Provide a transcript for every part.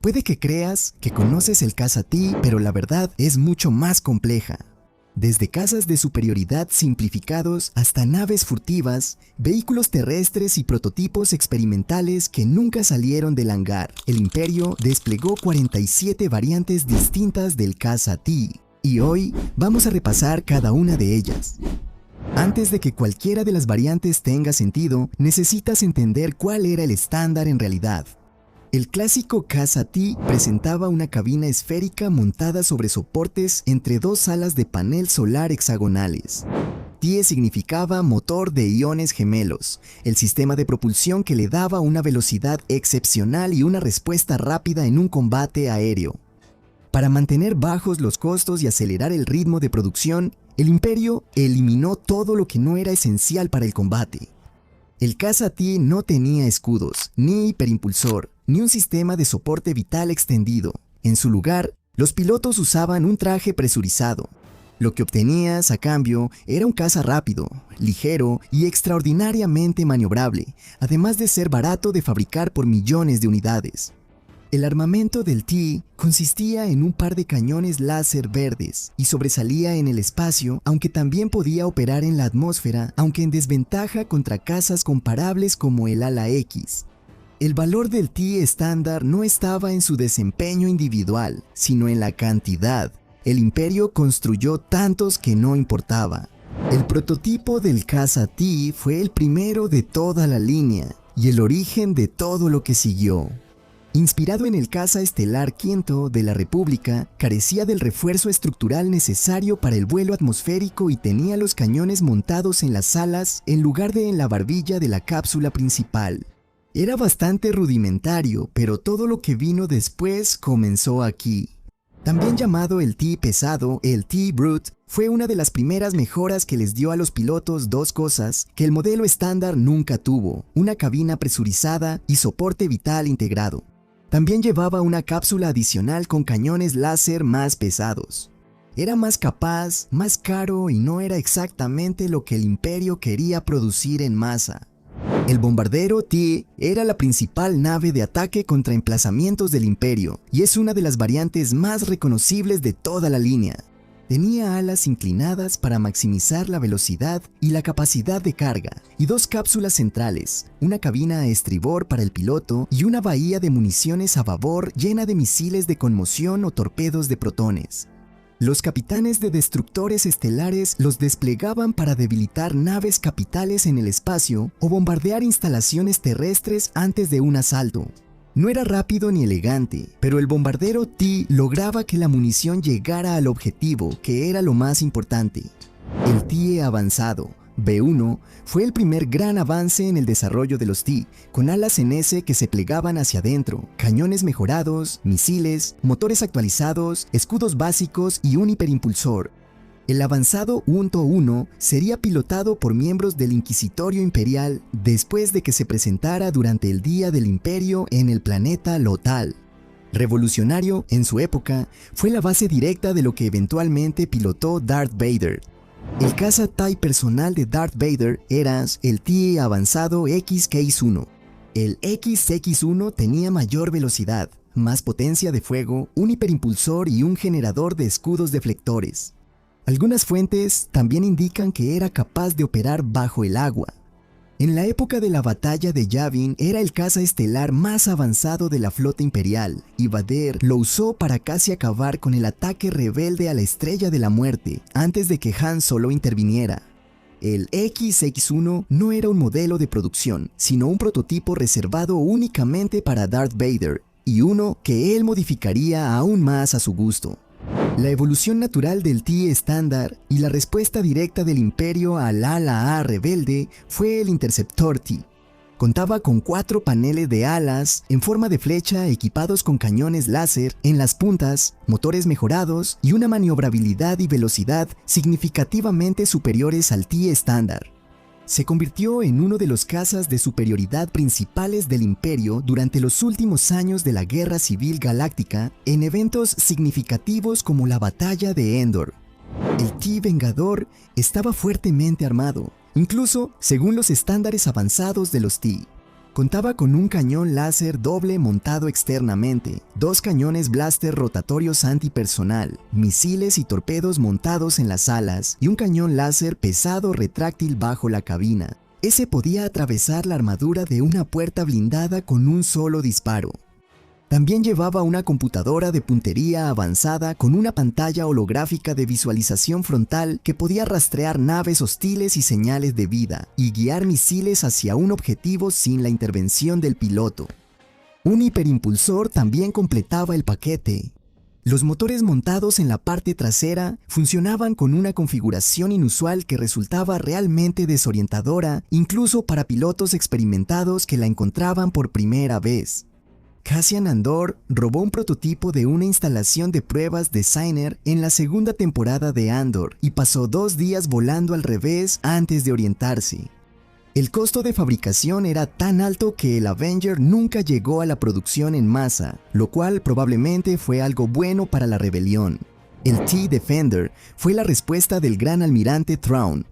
Puede que creas que conoces el caza T, pero la verdad es mucho más compleja. Desde cazas de superioridad simplificados hasta naves furtivas, vehículos terrestres y prototipos experimentales que nunca salieron del hangar, el Imperio desplegó 47 variantes distintas del caza T, y hoy vamos a repasar cada una de ellas. Antes de que cualquiera de las variantes tenga sentido, necesitas entender cuál era el estándar en realidad. El clásico caza T presentaba una cabina esférica montada sobre soportes entre dos alas de panel solar hexagonales. T significaba motor de iones gemelos, el sistema de propulsión que le daba una velocidad excepcional y una respuesta rápida en un combate aéreo. Para mantener bajos los costos y acelerar el ritmo de producción, el Imperio eliminó todo lo que no era esencial para el combate. El caza T no tenía escudos, ni hiperimpulsor, ni un sistema de soporte vital extendido. En su lugar, los pilotos usaban un traje presurizado. Lo que obtenías a cambio era un caza rápido, ligero y extraordinariamente maniobrable, además de ser barato de fabricar por millones de unidades. El armamento del T consistía en un par de cañones láser verdes y sobresalía en el espacio, aunque también podía operar en la atmósfera, aunque en desventaja contra cazas comparables como el Ala X. El valor del T estándar no estaba en su desempeño individual, sino en la cantidad. El Imperio construyó tantos que no importaba. El prototipo del caza T fue el primero de toda la línea y el origen de todo lo que siguió. Inspirado en el caza estelar V de la República, carecía del refuerzo estructural necesario para el vuelo atmosférico y tenía los cañones montados en las alas en lugar de en la barbilla de la cápsula principal. Era bastante rudimentario, pero todo lo que vino después comenzó aquí. También llamado el T pesado, el T Brute, fue una de las primeras mejoras que les dio a los pilotos dos cosas que el modelo estándar nunca tuvo: una cabina presurizada y soporte vital integrado. También llevaba una cápsula adicional con cañones láser más pesados. Era más capaz, más caro y no era exactamente lo que el Imperio quería producir en masa. El bombardero T era la principal nave de ataque contra emplazamientos del Imperio y es una de las variantes más reconocibles de toda la línea. Tenía alas inclinadas para maximizar la velocidad y la capacidad de carga, y dos cápsulas centrales, una cabina a estribor para el piloto y una bahía de municiones a babor llena de misiles de conmoción o torpedos de protones. Los capitanes de destructores estelares los desplegaban para debilitar naves capitales en el espacio o bombardear instalaciones terrestres antes de un asalto. No era rápido ni elegante, pero el bombardero T lograba que la munición llegara al objetivo, que era lo más importante. El T avanzado, B1, fue el primer gran avance en el desarrollo de los T, con alas en S que se plegaban hacia adentro, cañones mejorados, misiles, motores actualizados, escudos básicos y un hiperimpulsor. El avanzado Unto-1 sería pilotado por miembros del Inquisitorio Imperial después de que se presentara durante el Día del Imperio en el planeta Lothal. Revolucionario en su época, fue la base directa de lo que eventualmente pilotó Darth Vader. El caza TIE personal de Darth Vader era el T avanzado XX-1. El XX-1 tenía mayor velocidad, más potencia de fuego, un hiperimpulsor y un generador de escudos deflectores. Algunas fuentes también indican que era capaz de operar bajo el agua. En la época de la batalla de Yavin era el caza estelar más avanzado de la flota imperial, y Vader lo usó para casi acabar con el ataque rebelde a la Estrella de la Muerte antes de que Han Solo interviniera. El XX-1 no era un modelo de producción, sino un prototipo reservado únicamente para Darth Vader, y uno que él modificaría aún más a su gusto. La evolución natural del T estándar y la respuesta directa del Imperio al ala A rebelde fue el Interceptor T. Contaba con 4 paneles de alas en forma de flecha equipados con cañones láser en las puntas, motores mejorados y una maniobrabilidad y velocidad significativamente superiores al T estándar. Se convirtió en uno de los cazas de superioridad principales del Imperio durante los últimos años de la Guerra Civil Galáctica en eventos significativos como la Batalla de Endor. El T Vengador estaba fuertemente armado, incluso según los estándares avanzados de los T. Contaba con un cañón láser doble montado externamente, 2 cañones blaster rotatorios antipersonal, misiles y torpedos montados en las alas y un cañón láser pesado retráctil bajo la cabina. Ese podía atravesar la armadura de una puerta blindada con un solo disparo. También llevaba una computadora de puntería avanzada con una pantalla holográfica de visualización frontal que podía rastrear naves hostiles y señales de vida, y guiar misiles hacia un objetivo sin la intervención del piloto. Un hiperimpulsor también completaba el paquete. Los motores montados en la parte trasera funcionaban con una configuración inusual que resultaba realmente desorientadora, incluso para pilotos experimentados que la encontraban por primera vez. Cassian Andor robó un prototipo de una instalación de pruebas de Cyner en la segunda temporada de Andor y pasó 2 días volando al revés antes de orientarse. El costo de fabricación era tan alto que el Avenger nunca llegó a la producción en masa, lo cual probablemente fue algo bueno para la rebelión. El T-Defender fue la respuesta del gran almirante Thrawn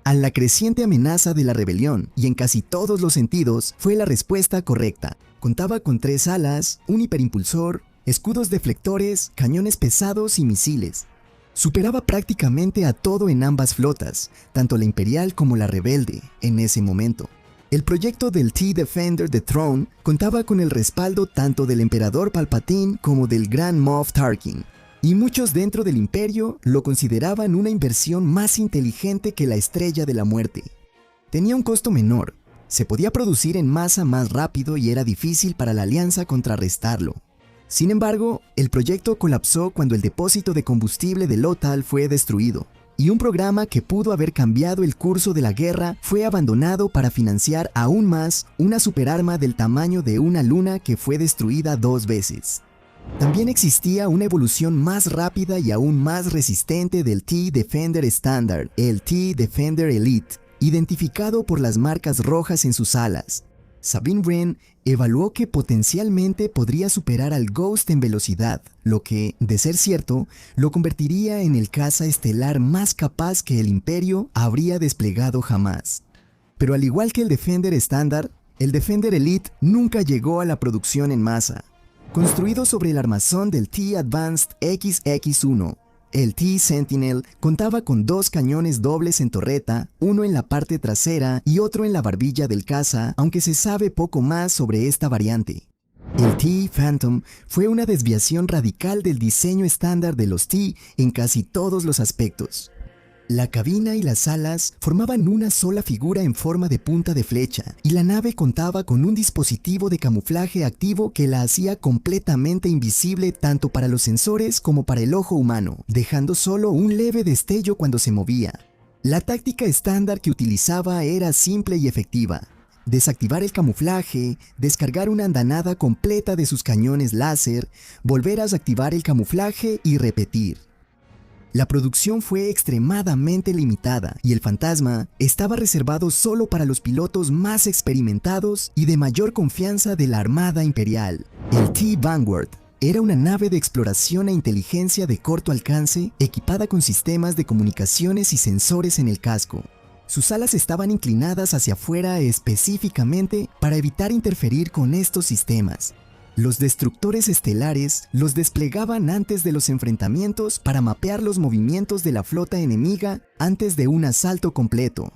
a la creciente amenaza de la rebelión, y en casi todos los sentidos fue la respuesta correcta. Contaba con 3 alas, un hiperimpulsor, escudos deflectores, cañones pesados y misiles. Superaba prácticamente a todo en ambas flotas, tanto la Imperial como la Rebelde, en ese momento. El proyecto del T-Defender de Thrawn contaba con el respaldo tanto del Emperador Palpatine como del Gran Moff Tarkin, y muchos dentro del Imperio lo consideraban una inversión más inteligente que la Estrella de la Muerte. Tenía un costo menor, se podía producir en masa más rápido y era difícil para la Alianza contrarrestarlo. Sin embargo, el proyecto colapsó cuando el depósito de combustible de Lothal fue destruido, y un programa que pudo haber cambiado el curso de la guerra fue abandonado para financiar aún más una superarma del tamaño de una luna que fue destruida 2 veces. También existía una evolución más rápida y aún más resistente del T-Defender estándar, el T-Defender Elite, identificado por las marcas rojas en sus alas. Sabine Wren evaluó que potencialmente podría superar al Ghost en velocidad, lo que, de ser cierto, lo convertiría en el caza estelar más capaz que el Imperio habría desplegado jamás. Pero al igual que el Defender estándar, el Defender Elite nunca llegó a la producción en masa. Construido sobre el armazón del T-Advanced XX-1, el T-Sentinel contaba con 2 cañones dobles en torreta, uno en la parte trasera y otro en la barbilla del caza, aunque se sabe poco más sobre esta variante. El T-Phantom fue una desviación radical del diseño estándar de los T en casi todos los aspectos. La cabina y las alas formaban una sola figura en forma de punta de flecha, y la nave contaba con un dispositivo de camuflaje activo que la hacía completamente invisible tanto para los sensores como para el ojo humano, dejando solo un leve destello cuando se movía. La táctica estándar que utilizaba era simple y efectiva: desactivar el camuflaje, descargar una andanada completa de sus cañones láser, volver a activar el camuflaje y repetir. La producción fue extremadamente limitada y el Fantasma estaba reservado solo para los pilotos más experimentados y de mayor confianza de la Armada Imperial. El T-Vanguard era una nave de exploración e inteligencia de corto alcance equipada con sistemas de comunicaciones y sensores en el casco. Sus alas estaban inclinadas hacia afuera específicamente para evitar interferir con estos sistemas. Los destructores estelares los desplegaban antes de los enfrentamientos para mapear los movimientos de la flota enemiga antes de un asalto completo.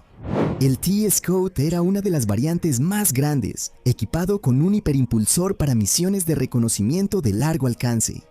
El T-Scout era una de las variantes más grandes, equipado con un hiperimpulsor para misiones de reconocimiento de largo alcance.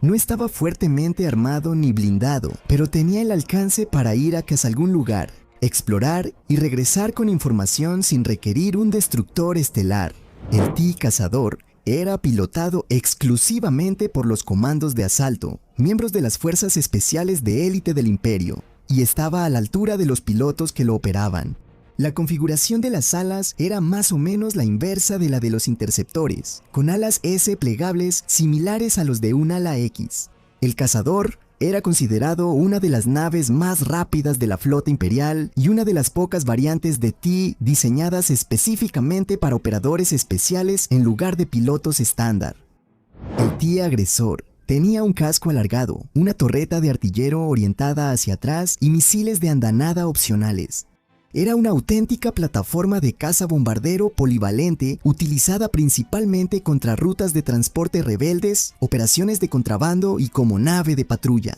No estaba fuertemente armado ni blindado, pero tenía el alcance para ir a casi algún lugar, explorar y regresar con información sin requerir un destructor estelar. El T-Cazador era pilotado exclusivamente por los comandos de asalto, miembros de las fuerzas especiales de élite del Imperio, y estaba a la altura de los pilotos que lo operaban. La configuración de las alas era más o menos la inversa de la de los interceptores, con alas S plegables similares a los de un ala X. El Cazador era considerado una de las naves más rápidas de la flota imperial y una de las pocas variantes de T diseñadas específicamente para operadores especiales en lugar de pilotos estándar. El T-Agresor tenía un casco alargado, una torreta de artillero orientada hacia atrás y misiles de andanada opcionales. Era una auténtica plataforma de caza bombardero polivalente utilizada principalmente contra rutas de transporte rebeldes, operaciones de contrabando y como nave de patrulla.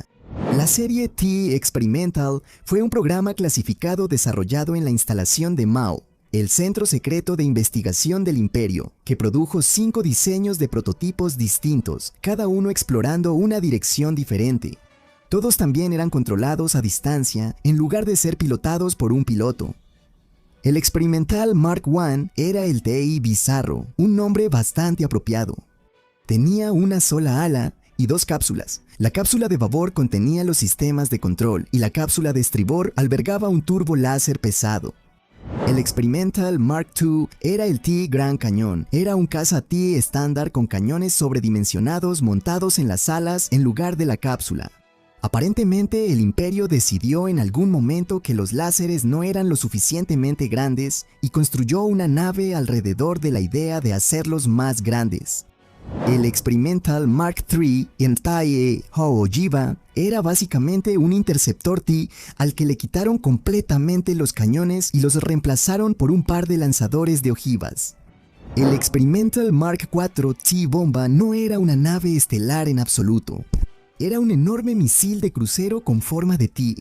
La serie T Experimental fue un programa clasificado desarrollado en la instalación de Mao, el Centro Secreto de Investigación del Imperio, que produjo 5 diseños de prototipos distintos, cada uno explorando una dirección diferente. Todos también eran controlados a distancia, en lugar de ser pilotados por un piloto. El Experimental Mark I era el TI Bizarro, un nombre bastante apropiado. Tenía una sola ala y 2 cápsulas. La cápsula de babor contenía los sistemas de control y la cápsula de estribor albergaba un turbo láser pesado. El Experimental Mark II era el T Gran Cañón. Era un caza T estándar con cañones sobredimensionados montados en las alas en lugar de la cápsula. Aparentemente, el Imperio decidió en algún momento que los láseres no eran lo suficientemente grandes y construyó una nave alrededor de la idea de hacerlos más grandes. El Experimental Mark III en Tae Hōjiba era básicamente un interceptor T al que le quitaron completamente los cañones y los reemplazaron por un par de lanzadores de ojivas. El Experimental Mark IV T-Bomba no era una nave estelar en absoluto. Era un enorme misil de crucero con forma de T,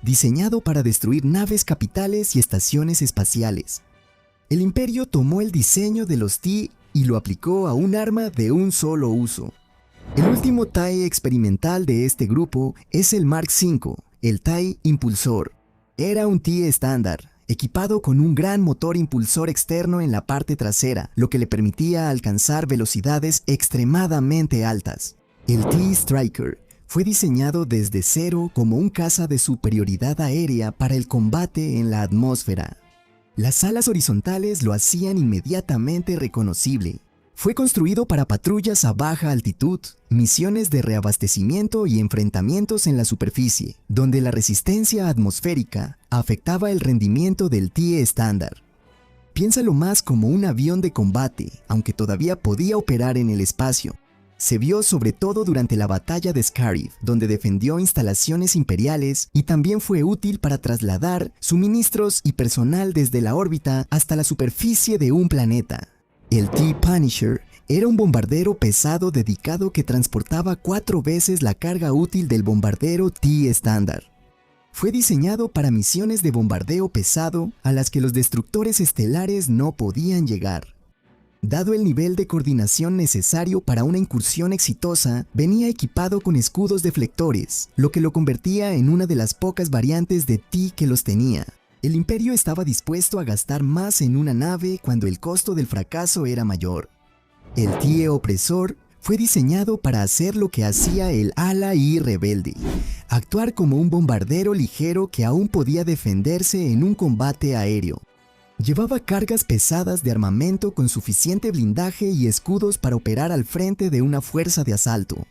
diseñado para destruir naves capitales y estaciones espaciales. El Imperio tomó el diseño de los T y lo aplicó a un arma de un solo uso. El último TIE experimental de este grupo es el Mark V, el TIE Impulsor. Era un TIE estándar, equipado con un gran motor impulsor externo en la parte trasera, lo que le permitía alcanzar velocidades extremadamente altas. El TIE Striker fue diseñado desde cero como un caza de superioridad aérea para el combate en la atmósfera. Las alas horizontales lo hacían inmediatamente reconocible. Fue construido para patrullas a baja altitud, misiones de reabastecimiento y enfrentamientos en la superficie, donde la resistencia atmosférica afectaba el rendimiento del TIE estándar. Piénsalo más como un avión de combate, aunque todavía podía operar en el espacio. Se vio sobre todo durante la batalla de Scarif, donde defendió instalaciones imperiales y también fue útil para trasladar suministros y personal desde la órbita hasta la superficie de un planeta. El T-Punisher era un bombardero pesado dedicado que transportaba 4 veces la carga útil del bombardero T estándar. Fue diseñado para misiones de bombardeo pesado a las que los destructores estelares no podían llegar. Dado el nivel de coordinación necesario para una incursión exitosa, venía equipado con escudos deflectores, lo que lo convertía en una de las pocas variantes de T que los tenía. El Imperio estaba dispuesto a gastar más en una nave cuando el costo del fracaso era mayor. El TIE Opresor fue diseñado para hacer lo que hacía el Ala I rebelde, actuar como un bombardero ligero que aún podía defenderse en un combate aéreo. Llevaba cargas pesadas de armamento con suficiente blindaje y escudos para operar al frente de una fuerza de asalto.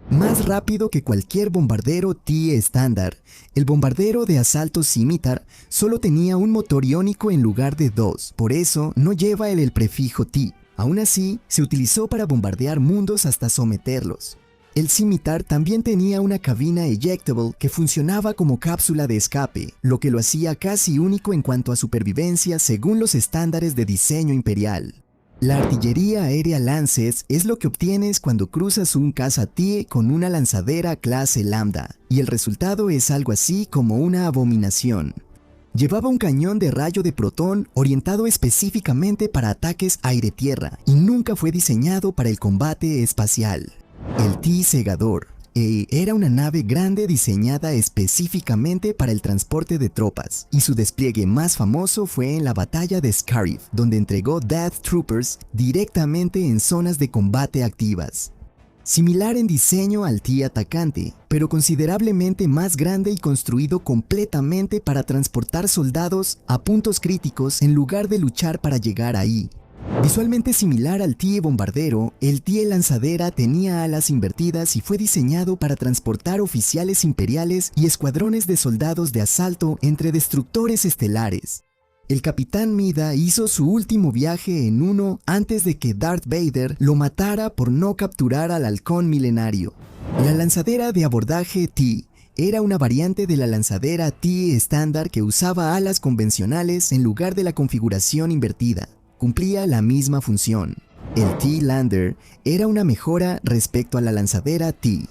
Más rápido que cualquier bombardero TIE estándar, el bombardero de asalto Scimitar solo tenía un motor iónico en lugar de 2, por eso no lleva el prefijo T. Aún así, se utilizó para bombardear mundos hasta someterlos. El Scimitar también tenía una cabina ejectable que funcionaba como cápsula de escape, lo que lo hacía casi único en cuanto a supervivencia según los estándares de diseño imperial. La artillería aérea Lances es lo que obtienes cuando cruzas un caza TIE con una lanzadera clase Lambda, y el resultado es algo así como una abominación. Llevaba un cañón de rayo de protón orientado específicamente para ataques aire-tierra y nunca fue diseñado para el combate espacial. El TIE Segador era una nave grande diseñada específicamente para el transporte de tropas, y su despliegue más famoso fue en la batalla de Scarif, donde entregó Death Troopers directamente en zonas de combate activas. Similar en diseño al TIE Atacante, pero considerablemente más grande y construido completamente para transportar soldados a puntos críticos en lugar de luchar para llegar ahí. Visualmente similar al TIE bombardero, el TIE lanzadera tenía alas invertidas y fue diseñado para transportar oficiales imperiales y escuadrones de soldados de asalto entre destructores estelares. El Capitán Mida hizo su último viaje en uno antes de que Darth Vader lo matara por no capturar al halcón milenario. La lanzadera de abordaje T era una variante de la lanzadera T estándar que usaba alas convencionales en lugar de la configuración invertida. Cumplía la misma función. El T-Lander era una mejora respecto a la lanzadera T.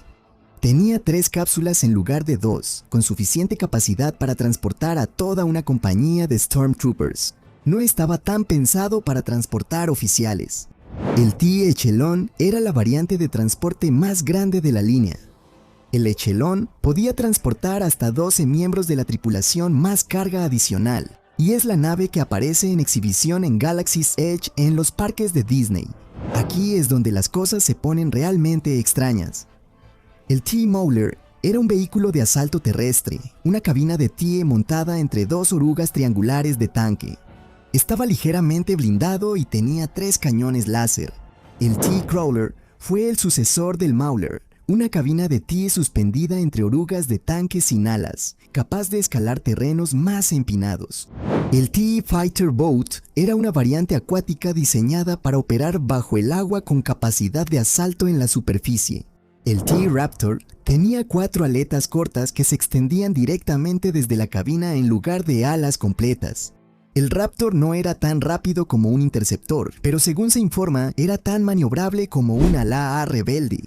Tenía 3 cápsulas en lugar de 2, con suficiente capacidad para transportar a toda una compañía de Stormtroopers. No estaba tan pensado para transportar oficiales. El T-Echelon era la variante de transporte más grande de la línea. El Echelon podía transportar hasta 12 miembros de la tripulación más carga adicional, y es la nave que aparece en exhibición en Galaxy's Edge en los parques de Disney. Aquí es donde las cosas se ponen realmente extrañas. El T-Mauler era un vehículo de asalto terrestre, una cabina de TIE montada entre 2 orugas triangulares de tanque. Estaba ligeramente blindado y tenía 3 cañones láser. El T-Crawler fue el sucesor del Mauler, una cabina de TIE suspendida entre orugas de tanque sin alas, capaz de escalar terrenos más empinados. El T-Fighter Boat era una variante acuática diseñada para operar bajo el agua con capacidad de asalto en la superficie. El T-Raptor tenía 4 aletas cortas que se extendían directamente desde la cabina en lugar de alas completas. El Raptor no era tan rápido como un interceptor, pero según se informa, era tan maniobrable como un ala-A rebelde.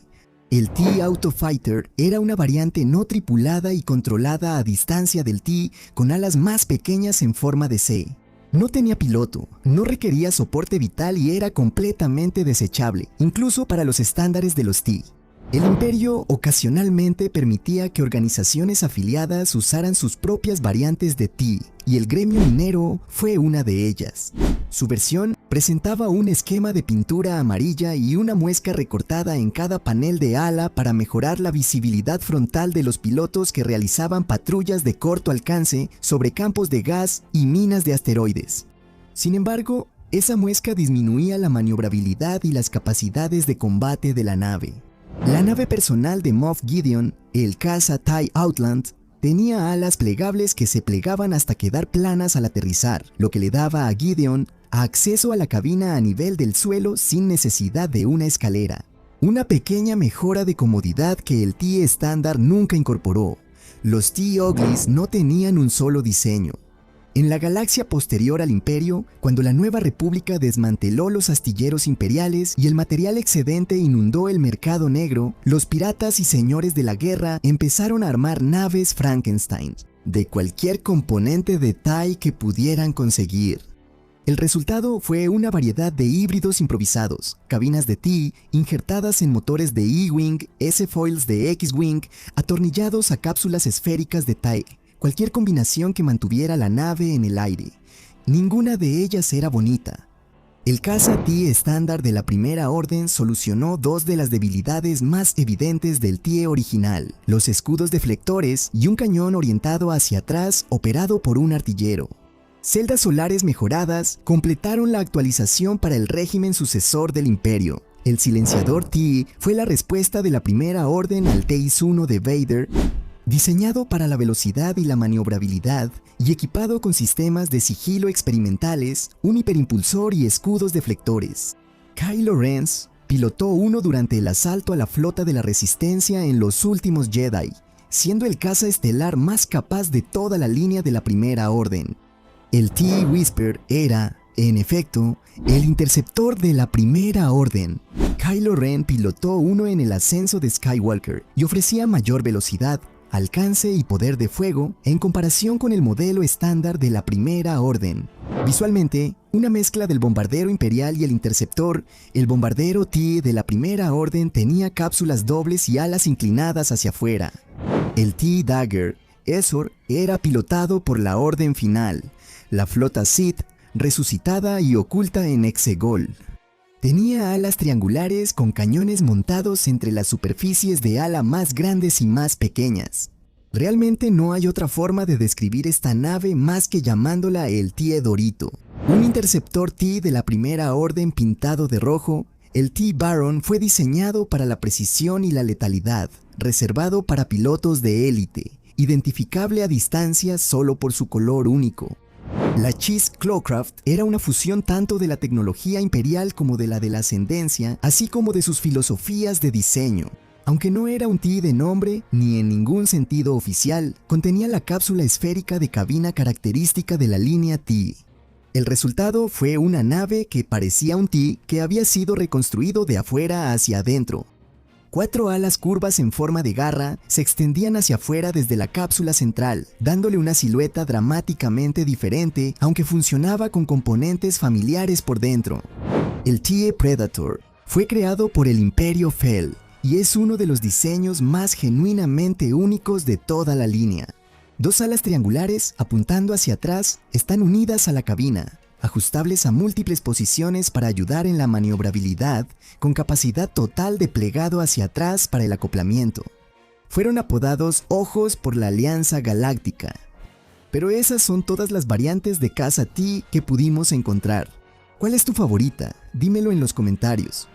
El T-Autofighter era una variante no tripulada y controlada a distancia del T con alas más pequeñas en forma de C. No tenía piloto, no requería soporte vital y era completamente desechable, incluso para los estándares de los T. El Imperio ocasionalmente permitía que organizaciones afiliadas usaran sus propias variantes de T, y el gremio minero fue una de ellas. Su versión presentaba un esquema de pintura amarilla y una muesca recortada en cada panel de ala para mejorar la visibilidad frontal de los pilotos que realizaban patrullas de corto alcance sobre campos de gas y minas de asteroides. Sin embargo, esa muesca disminuía la maniobrabilidad y las capacidades de combate de la nave. La nave personal de Moff Gideon, el caza TIE Outland, tenía alas plegables que se plegaban hasta quedar planas al aterrizar, lo que le daba a Gideon acceso a la cabina a nivel del suelo sin necesidad de una escalera. Una pequeña mejora de comodidad que el TIE estándar nunca incorporó. Los TIE Uglies no tenían un solo diseño. En la galaxia posterior al Imperio, cuando la Nueva República desmanteló los astilleros imperiales y el material excedente inundó el mercado negro, los piratas y señores de la guerra empezaron a armar naves Frankenstein, de cualquier componente de TIE que pudieran conseguir. El resultado fue una variedad de híbridos improvisados, cabinas de TIE injertadas en motores de E-Wing, S-Foils de X-Wing, atornillados a cápsulas esféricas de TIE. Cualquier combinación que mantuviera la nave en el aire. Ninguna de ellas era bonita. El caza TIE estándar de la Primera Orden solucionó 2 de las debilidades más evidentes del TIE original: los escudos deflectores y un cañón orientado hacia atrás operado por un artillero. Celdas solares mejoradas completaron la actualización para el régimen sucesor del Imperio. El silenciador TIE fue la respuesta de la Primera Orden al T-1 de Vader, diseñado para la velocidad y la maniobrabilidad y equipado con sistemas de sigilo experimentales, un hiperimpulsor y escudos deflectores. Kylo Ren pilotó uno durante el asalto a la flota de la Resistencia en Los Últimos Jedi, siendo el caza estelar más capaz de toda la línea de la Primera Orden. El T-Whisper era, en efecto, el interceptor de la Primera Orden. Kylo Ren pilotó uno en el ascenso de Skywalker y ofrecía mayor velocidad, alcance y poder de fuego en comparación con el modelo estándar de la Primera Orden. Visualmente, una mezcla del bombardero imperial y el interceptor, el bombardero TIE de la Primera Orden tenía cápsulas dobles y alas inclinadas hacia afuera. El T-Dagger Ezor era pilotado por la Orden Final, la flota Sith resucitada y oculta en Exegol. Tenía alas triangulares con cañones montados entre las superficies de ala más grandes y más pequeñas. Realmente no hay otra forma de describir esta nave más que llamándola el TIE Dorito. Un interceptor TIE de la Primera Orden pintado de rojo, el T-Baron fue diseñado para la precisión y la letalidad, reservado para pilotos de élite, identificable a distancia solo por su color único. La Chiss Clawcraft era una fusión tanto de la tecnología imperial como de la ascendencia, así como de sus filosofías de diseño. Aunque no era un T de nombre ni en ningún sentido oficial, contenía la cápsula esférica de cabina característica de la línea T. El resultado fue una nave que parecía un T que había sido reconstruido de afuera hacia adentro. 4 alas curvas en forma de garra se extendían hacia afuera desde la cápsula central, dándole una silueta dramáticamente diferente, aunque funcionaba con componentes familiares por dentro. El TIE Predator fue creado por el Imperio Fel y es uno de los diseños más genuinamente únicos de toda la línea. 2 alas triangulares apuntando hacia atrás están unidas a la cabina, ajustables a múltiples posiciones para ayudar en la maniobrabilidad, con capacidad total de plegado hacia atrás para el acoplamiento. Fueron apodados Ojos por la Alianza Galáctica. Pero esas son todas las variantes de caza T que pudimos encontrar. ¿Cuál es tu favorita? Dímelo en los comentarios.